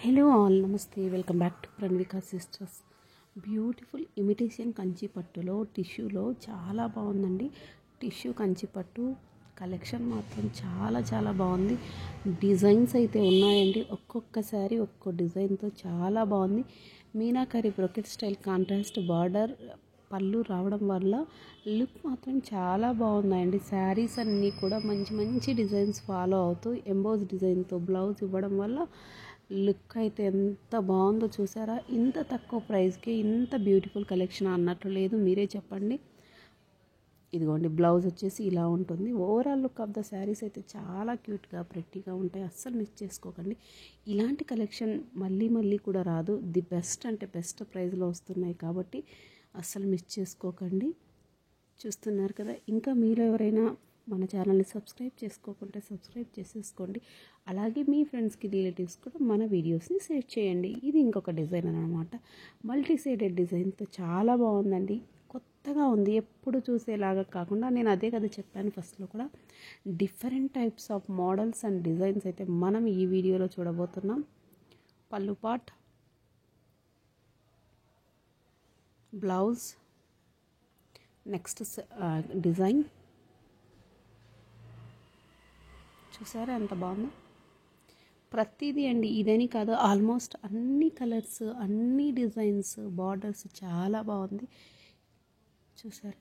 Hello all, నమస్తే. Welcome back to Pranavika sisters. Beautiful imitation Kanchi పట్టులో టిష్యూలో చాలా బాగుందండి. టిష్యూ కంచి పట్టు కలెక్షన్ మాత్రం చాలా చాలా బాగుంది. డిజైన్స్ అయితే ఉన్నాయండి, ఒక్కొక్కసారి ఒక్కో డిజైన్తో చాలా బాగుంది. Meenakari brocade style contrast border పళ్ళు రావడం వల్ల లుక్ మాత్రం చాలా బాగున్నాయండి. శారీస్ అన్నీ కూడా మంచి మంచి డిజైన్స్ ఫాలో అవుతూ ఎంబోస్ డిజైన్తో బ్లౌజ్ ఇవ్వడం వల్ల లుక్ అయితే ఎంత బాగుందో చూసారా. ఇంత తక్కువ ప్రైస్కి ఇంత బ్యూటిఫుల్ కలెక్షన్ అన్నట్లు లేదు, మీరే చెప్పండి. ఇదిగోండి, బ్లౌజ్ వచ్చేసి ఇలా ఉంటుంది. Overall look of the saris అయితే చాలా క్యూట్గా ప్రెట్టీగా ఉంటాయి. అస్సలు మిస్ చేసుకోకండి. ఇలాంటి కలెక్షన్ మళ్ళీ మళ్ళీ కూడా రాదు. ది బెస్ట్ అంటే బెస్ట్ ప్రైస్లో వస్తున్నాయి కాబట్టి అస్సలు మిస్ చేసుకోకండి. చూస్తున్నారు కదా. ఇంకా మీరు ఎవరైనా మన ఛానల్ని సబ్స్క్రైబ్ చేసుకోకుంటే సబ్స్క్రైబ్ చేసేసుకోండి. అలాగే మీ ఫ్రెండ్స్కి రిలేటివ్స్ కూడా మన వీడియోస్ని షేర్ చేయండి. ఇది ఇంకొక డిజైన్ అనమాట, మల్టీ షేడెడ్ డిజైన్తో చాలా బాగుందండి. కొత్తగా ఉంది, ఎప్పుడు చూసేలాగా కాకుండా. నేను అదే కదా చెప్పాను ఫస్ట్లో కూడా, different types of models and designs అయితే మనం ఈ వీడియోలో చూడబోతున్నాం. పళ్ళు పార్ట్, బ్లౌజ్, నెక్స్ట్ డిజైన్ చూసారా ఎంత బాగుందో. ప్రతిదీ అండి, ఇదని కాదు, ఆల్మోస్ట్ అన్ని కలర్స్, అన్ని డిజైన్స్, బార్డర్స్ చాలా బాగుంది. చూసారు.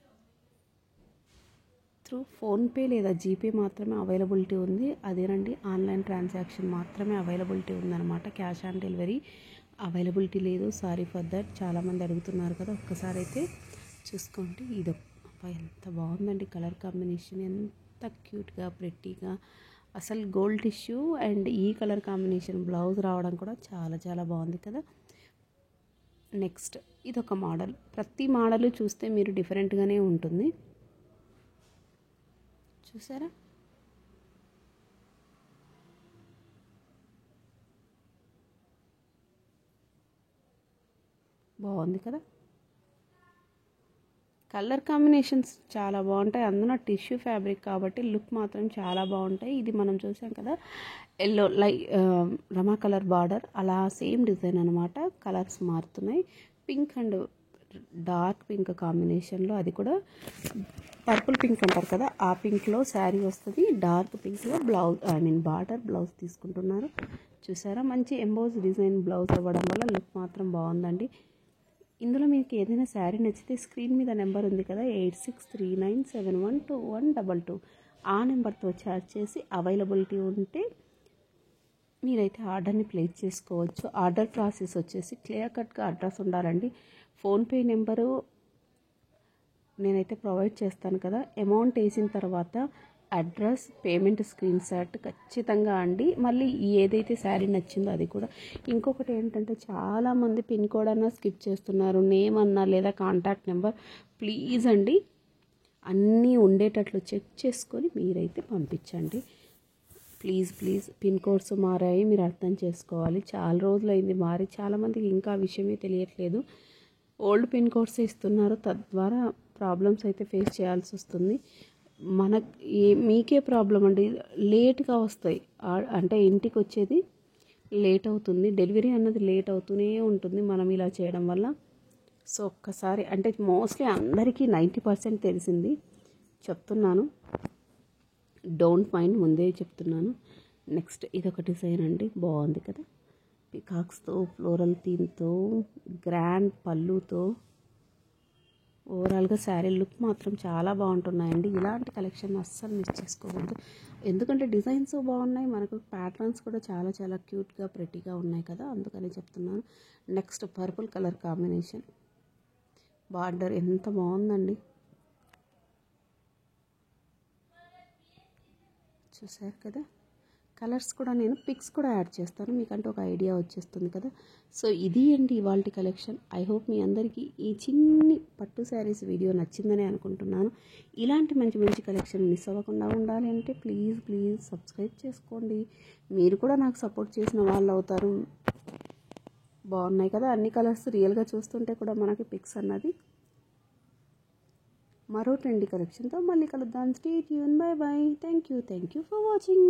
త్రూ ఫోన్పే లేదా జీపే మాత్రమే అవైలబిలిటీ ఉంది. అదేనండి, ఆన్లైన్ ట్రాన్సాక్షన్ మాత్రమే అవైలబిలిటీ ఉందన్నమాట. క్యాష్ ఆన్ డెలివరీ అవైలబిలిటీ లేదు. Sorry for that. చాలామంది అడుగుతున్నారు కదా, ఒక్కసారి అయితే చూసుకోండి. ఇది ఎంత బాగుందండి, కలర్ కాంబినేషన్ ఎంత క్యూట్గా ప్రెట్టీగా. అసలు గోల్డ్ టిష్యూ అండ్ ఈ కలర్ కాంబినేషన్ బ్లౌజ్ రావడం కూడా చాలా చాలా బాగుంది కదా. నెక్స్ట్ ఇదొక మోడల్. ప్రతి మోడల్ చూస్తే మీరు డిఫరెంట్గానే ఉంటుంది. చూసారా. బాగుంది కదా. కలర్ కాంబినేషన్స్ చాలా బాగుంటాయి. అందులో టిష్యూ ఫ్యాబ్రిక్ కాబట్టి లుక్ మాత్రం చాలా బాగుంటాయి. ఇది మనం చూసాం కదా, ఎల్లో రమా కలర్ బార్డర్, అలా సేమ్ డిజైన్ అనమాట. కలర్స్ మారుతున్నాయి. పింక్ అండ్ డార్క్ పింక్ కాంబినేషన్లో, అది కూడా పర్పుల్ పింక్ అంటారు కదా, ఆ పింక్లో శారీ వస్తుంది. డార్క్ పింక్లో బ్లౌజ్, బార్డర్ బ్లౌజ్ తీసుకుంటున్నారు. చూసారా, మంచి ఎంబోస్ డిజైన్ బ్లౌజ్ అవ్వడం వల్ల లుక్ మాత్రం బాగుందండి. ఇందులో మీకు ఏదైనా శారీ నచ్చితే స్క్రీన్ మీద నెంబర్ ఉంది కదా, 8639712122, ఆ నెంబర్తో చార్జ్ చేసి అవైలబిలిటీ ఉంటే మీరైతే ఆర్డర్ని ప్లేస్ చేసుకోవచ్చు. ఆర్డర్ ప్రాసెస్ వచ్చేసి క్లియర్ కట్గా అడ్రస్ ఉండాలండి. ఫోన్పే నెంబరు నేనైతే ప్రొవైడ్ చేస్తాను కదా. అమౌంట్ వేసిన తర్వాత అడ్రస్, పేమెంట్ స్క్రీన్ షాట్ ఖచ్చితంగా అండి. మళ్ళీ ఏదైతే శారీ నచ్చిందో అది కూడా. ఇంకొకటి ఏంటంటే, చాలామంది పిన్ కోడ్ అన్నా స్కిప్ చేస్తున్నారు, నేమ్ అన్నా లేదా కాంటాక్ట్ నెంబర్. ప్లీజ్ అండి, అన్నీ ఉండేటట్లు చెక్ చేసుకొని మీరైతే పంపించండి. Please please. పిన్ కోడ్స్ మారాయి, మీరు అర్థం చేసుకోవాలి. చాలా రోజులైంది మారి, చాలామందికి ఇంకా ఆ విషయమే తెలియట్లేదు. ఓల్డ్ పిన్ కోడ్స్ ఇస్తున్నారు, తద్వారా ప్రాబ్లమ్స్ అయితే ఫేస్ చేయాల్సి వస్తుంది. మీకే ప్రాబ్లం అండి, లేట్గా వస్తాయి. అంటే ఇంటికి వచ్చేది లేట్ అవుతుంది. డెలివరీ అన్నది లేట్ అవుతూనే ఉంటుంది మనం ఇలా చేయడం వల్ల. సో ఒక్కసారి, అంటే మోస్ట్లీ అందరికీ 90% తెలిసింది చెప్తున్నాను, డోంట్ మైండ్, ముందే చెప్తున్నాను. నెక్స్ట్ ఇదొక డిజైన్ అండి, బాగుంది కదా. పికాక్స్తో, ఫ్లోరల్ థీమ్తో, గ్రాండ్ పళ్ళుతో, ఓవరాల్గా శారీ లుక్ మాత్రం చాలా బాగుంటున్నాయండి. ఇలాంటి కలెక్షన్ అస్సలు మిస్ చేసుకోకూడదు, ఎందుకంటే డిజైన్స్ బాగున్నాయి, మనకు ప్యాటర్న్స్ కూడా చాలా చాలా క్యూట్గా ప్రెట్టీగా ఉన్నాయి కదా, అందుకని చెప్తున్నాను. Next purple colour combination, border ఎంత బాగుందండి. చూసారు కదా. కలర్స్ కూడా నేను పిక్స్ కూడా యాడ్ చేస్తాను, మీకంటే ఒక ఐడియా వచ్చేస్తుంది కదా. సో ఇది అండి ఇవాల్టి కలెక్షన్. ఐ హోప్ మీ అందరికీ ఈ చిన్ని పట్టు శారీస్ వీడియో నచ్చిందని అనుకుంటున్నాను. ఇలాంటి మంచి మంచి కలెక్షన్ మిస్ అవ్వకుండా ఉండాలి అంటే ప్లీజ్ ప్లీజ్ సబ్స్క్రైబ్ చేసుకోండి. మీరు కూడా నాకు సపోర్ట్ చేసిన వాళ్ళు అవుతారు. బాగున్నాయి కదా అన్ని కలర్స్. రియల్గా చూస్తుంటే కూడా మనకి పిక్స్ అన్నది. మరో ట్రెండీ కలెక్షన్తో మళ్ళీ కలుద్దాం. Stay tune. By by. Thank you for watching.